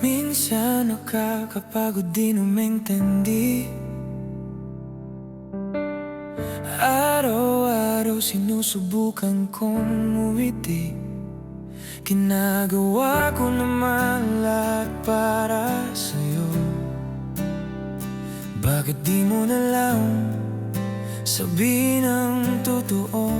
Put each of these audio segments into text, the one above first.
Minsan nakakapagod din umintindi. Araw-araw sinusubukan kong umiti. Ginagawa ko naman lahat para sa'yo. Bakit di mo na lang sabihin ang totoo?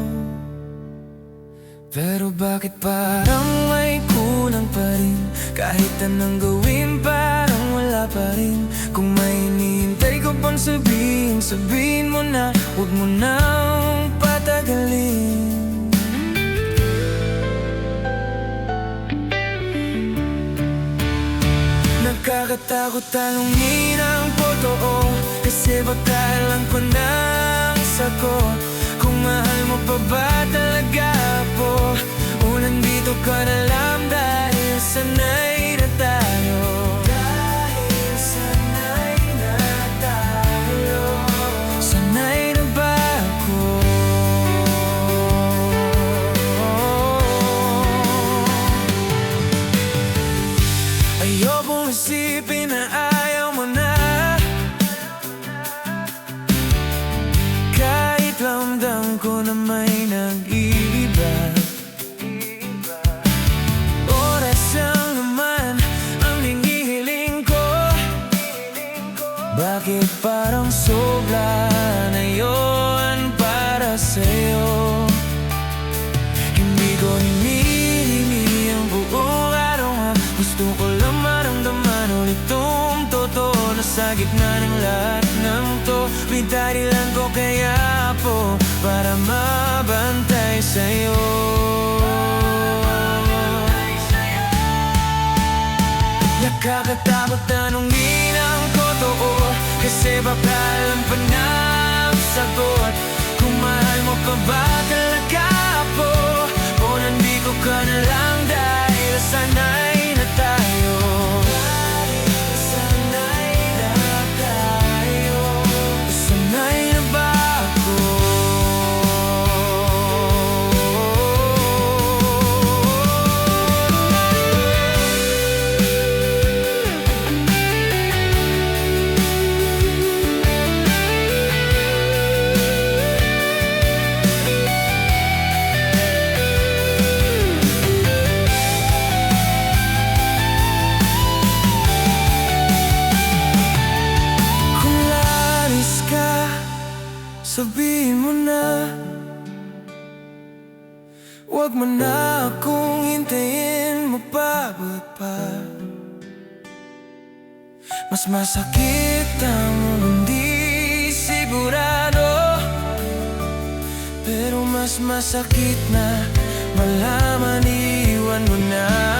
Pero bakit parang may kulang pa rin? Kahit anong gawin parang wala pa rin. Kung may hinihintay ko pang sabihin, sabihin mo na, huwag mo nang patagalin. Nakakatakot tanungin ang totoo, kasi baka lang ko ng sagot. Kung mahal mo pa ba talaga ako, o nandito ka na lang dahil sanay na tayo. Dahil sanay na tayo. Sanay na ba ako? Ayokong isipin na ayaw mo na. Kahit ramdam ko na may nag-iiba. Oras lang naman ang hinihiling ko. Bakit parang sobra na yun para sa'yo? Hindi ko hinihingi ang buong araw. Gusto ko lang maramdaman ulit itong totoo, na sa gitna ng lahat ng to may dahilan ko kaya po para mabantay sa'yo. Nakakatakot tanungin ang totoo, kasi baka alam pa ng sagot. Kung mahal mo pa ba talaga ako, o nandito ka na lang dahil sanay na tayo. Sanay na tayo. Sanay na ba ako? Sabihin mo na, huwag mo na akong hintayin mo pa, mas masakit ang hindi sigurado, pero mas masakit na malaman iwan mo na.